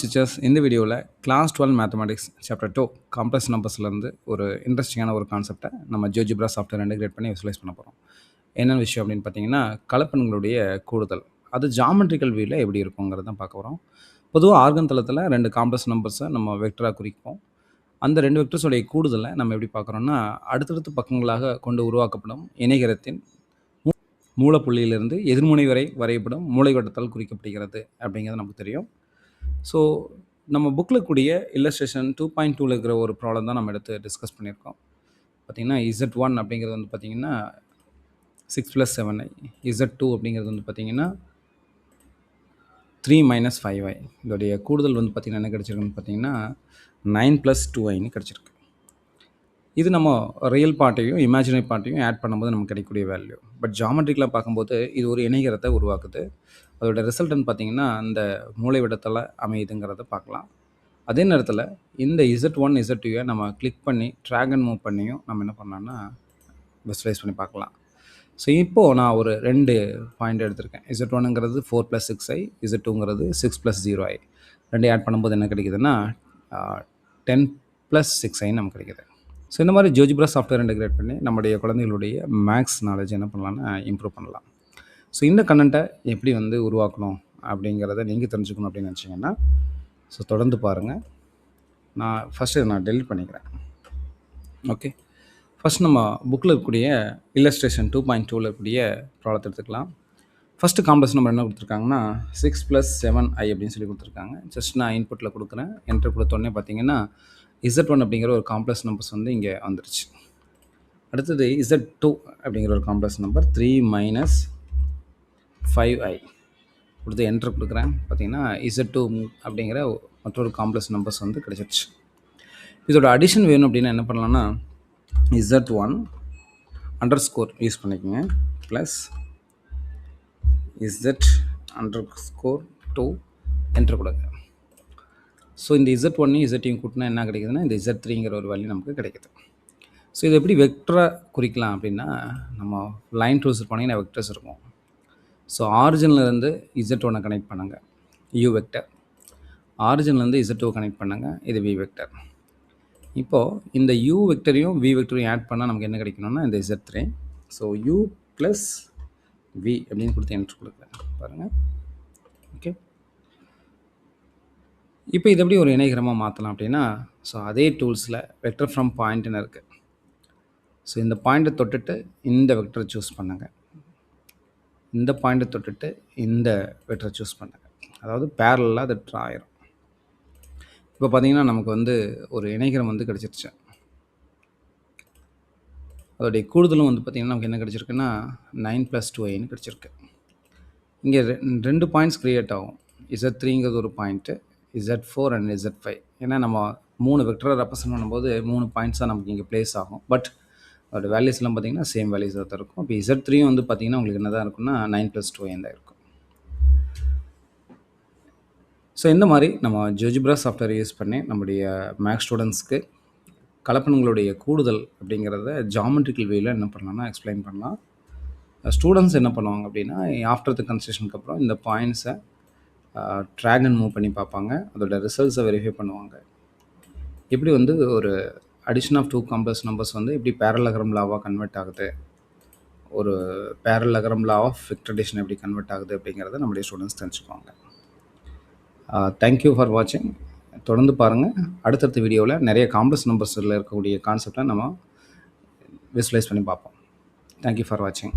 Teachers இந்த வீடியோவில் class 12 mathematics chapter 2 complex நம்பர்ஸ்லேருந்து ஒரு இன்ட்ரெஸ்டிங்கான ஒரு கான்செப்டை நம்ம ஜியோஜிப்ரா சாஃப்ட்வேர் இன்டெகிரேட் பண்ணி விசுவலைஸ் பண்ண போகிறோம். என்ன விஷயம் அப்படின்னு பார்த்தீங்கன்னா, கலப்பெண்களுடைய கூடுதல் அது ஜாமெட்ரிக்கல் வியூவில் எப்படி இருக்குங்கிறது தான் பார்க்க போகிறோம். பொதுவாக ஆர்கன் தளத்தில் ரெண்டு காம்ப்ளெக்ஸ் நம்பர்ஸை நம்ம வெக்டராக குறிப்போம். அந்த ரெண்டு வெக்டர்ஸோடைய கூடுதலை நம்ம எப்படி பார்க்குறோம்னா, அடுத்தடுத்த பக்கங்களாக கொண்டு உருவாக்கப்படும் இணைகரத்தின் மூலப்புள்ளியிலிருந்து எதிர்முனை வரை வரையப்படும் மூலைவட்டத்தால் குறிக்கப்படுகிறது அப்படிங்கிறது நமக்கு தெரியும். ஸோ நம்ம புக்கில் கூடிய இல்லஸ்ட்ரேஷன் 2.2ல் இருக்கிற ஒரு ப்ராப்ளம் தான் நம்ம எடுத்து டிஸ்கஸ் பண்ணியிருக்கோம். பார்த்திங்கன்னா Z1 அப்படிங்கிறது வந்து பார்த்திங்கன்னா 6 + 7i, Z2 அப்படிங்கிறது வந்து பார்த்திங்கன்னா 3 - 5i. இதோடைய கூடுதல் வந்து பார்த்திங்கன்னா என்ன கிடச்சிருக்குன்னு பார்த்திங்கன்னா 9 + 2iன்னு கிடச்சிருக்கு. இது நம்ம ரியல் பார்ட்டையும் இமேஜினரி பார்ட்டையும் ஆட் பண்ணும்போது நமக்கு கிடைக்கக்கூடிய வேல்யூ. பட் ஜாமெட்ரிக்கலாக பார்க்கும்போது இது ஒரு இணைகரத்தை உருவாக்குது. அதோட ரிசல்ட்னு பார்த்திங்கன்னா அந்த மூலைவிடத்தில் அமையுதுங்கிறத பார்க்கலாம். அதே நேரத்தில் இந்த Z1 Z2 நம்ம கிளிக் பண்ணி ட்ராக் அண்ட் மூவ் பண்ணியும் நம்ம என்ன பண்ணலாம்னா விசுவலைஸ் பண்ணி பார்க்கலாம். ஸோ இப்போது நான் ஒரு 2 பாயிண்ட் எடுத்திருக்கேன். Z1ங்கிறது 4 + 6i, Z2ங்கிறது 6 + 0i. ரெண்டையும் ஆட் பண்ணும்போது என்ன கிடைக்குதுன்னா 10 + 6i நமக்கு கிடைக்குது. ஸோ இந்த மாதிரி ஜியோஜிப்ரா சாஃப்ட்வேர் இன்டெகிரேட் பண்ணி நம்முடைய குழந்தைகளுடைய மேக்ஸ் நாலேஜ் என்ன பண்ணலாம்னா இம்ப்ரூவ் பண்ணலாம். ஸோ இந்த கண்டென்ட்டை எப்படி வந்து உருவாக்கணும் அப்படிங்கிறத நீங்கள் தெரிஞ்சுக்கணும் அப்படின்னு நினச்சிங்கன்னா ஸோ தொடர்ந்து பாருங்கள். நான் ஃபஸ்ட்டு நான் டெலிட் பண்ணிக்கிறேன். ஓகே, ஃபஸ்ட் நம்ம புக்கில் இருக்கக்கூடிய இல்லஸ்ட்ரேஷன் 2.2ல் இருக்கக்கூடிய ப்ராப்ளத்தை எடுத்துக்கலாம். ஃபஸ்ட்டு காம்ப்ளெக்ஸ் நம்பர் என்ன கொடுத்துருக்காங்கன்னா 6 + 7i அப்படின்னு சொல்லி கொடுத்துருக்காங்க. ஜஸ்ட் நான் இன்புட்டில் கொடுக்குறேன். என்ட்ரு கொடுத்தோடனே பார்த்தீங்கன்னா Z1 அப்படிங்கிற ஒரு காம்ப்ளெக்ஸ் நம்பர்ஸ் வந்து இங்கே வந்துருச்சு. அடுத்தது Z2 அப்படிங்கிற ஒரு காம்ப்ளெக்ஸ் நம்பர் 3 - 5i கொடுத்து என்ட்ரு கொடுக்குறேன். பார்த்தீங்கன்னா Z2 அப்படிங்கிற மற்றொரு காம்ப்ளெக்ஸ் நம்பர்ஸ் வந்து கிடச்சிருச்சு. இதோட அடிஷன் வேணும் அப்படின்னா என்ன பண்ணலாம்னா Z1 அண்டர்ஸ்கோர் யூஸ் பண்ணிக்கோங்க ப்ளஸ் Z_2 என்ட்ரு கொடுங்க. ஸோ இந்த Z1 Z2 கூட்டினா என்ன கிடைக்குதுன்னா இந்த Z3ங்கிற ஒரு வேல்யூ நமக்கு கிடைக்குது. ஸோ இது எப்படி வெக்டராக குறிக்கலாம் அப்படின்னா நம்ம லைன் டூல்ஸ் பண்ணிங்கன்னா வெக்டர்ஸ் இருக்கும். ஸோ ஆரிஜின்லேருந்து Z1 கனெக்ட் பண்ணுங்க, U வெக்டர். ஆரிஜின்லேருந்து Z2 கனெக்ட் பண்ணுங்க, இது V வெக்டர். இப்போது இந்த U வெக்டரையும் V வெக்டரையும் ஆட் பண்ணால் நமக்கு என்ன கிடைக்கணும்னா இந்த Z3. ஸோ U + V அப்படின்னு கொடுத்து என்ட்ரு கொடுக்குறேன் பாருங்கள். ஓகே, இப்போ இது எப்படி ஒரு இணைகரமாக மாற்றலாம் அப்படின்னா ஸோ அதே டூல்ஸில் வெக்டர் ஃப்ரம் பாயிண்ட்னு இருக்குது. ஸோ இந்த பாயிண்ட்டை தொட்டுட்டு இந்த வெக்டரை சூஸ் பண்ணுங்கள், இந்த பாயிண்ட்டை தொட்டுட்டு இந்த வெக்டரை சூஸ் பண்ணுங்கள். அதாவது பேரலாக அது ட்ரா ஆயிரும். இப்போ பார்த்தீங்கன்னா நமக்கு வந்து ஒரு இணைகரம் வந்து கிடச்சிருச்சு. அதோடைய கூடுதலும் வந்து பார்த்திங்கன்னா நமக்கு என்ன கிடச்சிருக்குன்னா 9 + 2iன்னு கிடச்சிருக்கு. இங்கே ரெண்டு பாயிண்ட்ஸ் க்ரியேட் ஆகும். Z3ங்கிறது ஒரு பாயிண்ட்டு, Z4 அண்ட் Z5. ஏன்னா நம்ம 3 வெக்டரை ரெப்ரசன்ட் பண்ணும்போது 3 பாயிண்ட்ஸாக நமக்கு இங்கே ப்ளேஸ் ஆகும். பட் அதோட வேல்யூஸ்லாம் பார்த்திங்கன்னா சேம் வேல்யூஸாக தான் இருக்கும். இப்போ Z3 வந்து பார்த்திங்கன்னா உங்களுக்கு என்ன தான் இருக்குன்னா 9 + 2i தான் இருக்கும். ஸோ இந்த மாதிரி நம்ம ஜியோஜிப்ரா சாஃப்ட்வேர் யூஸ் பண்ணி நம்முடைய மேக்ஸ் ஸ்டூடெண்ட்ஸ்க்கு கலப்பெண்களுடைய கூடுதல் அப்படிங்கிறத ஜாமெட்ரிக்கல் வேயில் என்ன பண்ணலாம்னா எக்ஸ்பிளைன் பண்ணலாம். ஸ்டூடெண்ட்ஸ் என்ன பண்ணுவாங்க அப்படின்னா ஆஃப்டர் த கன்ஸ்ட்ரக்ஷனுக்கு அப்புறம் இந்த பாயிண்ட்ஸை ட்ராக் அண்ட் மூவ் பண்ணி பார்ப்பாங்க, அதோட ரிசல்ட்ஸை வெரிஃபை பண்ணுவாங்க. எப்படி வந்து ஒரு அடிஷன் ஆஃப் 2 காம்ப்ளெக்ஸ் நம்பர்ஸ் வந்து எப்படி பேரலகிராம் லாவாக கன்வெர்ட் ஆகுது, ஒரு பேரலகிராம் லா ஆஃப் வெக்டர் அடிஷன் எப்படி கன்வெர்ட் ஆகுது அப்படிங்கிறத நம்முடைய ஸ்டூடெண்ட்ஸ் தெரிஞ்சுக்குவாங்க. தேங்க்யூ ஃபார் வாட்சிங். தொடர்ந்து பாருங்கள். அடுத்தடுத்த வீடியோவில் நிறைய காம்ப்ளெக்ஸ் நம்பர்ஸில் இருக்கக்கூடிய கான்செப்டை நம்ம விசுவலைஸ் பண்ணி பார்ப்போம். தேங்க்யூ ஃபார் வாட்சிங்.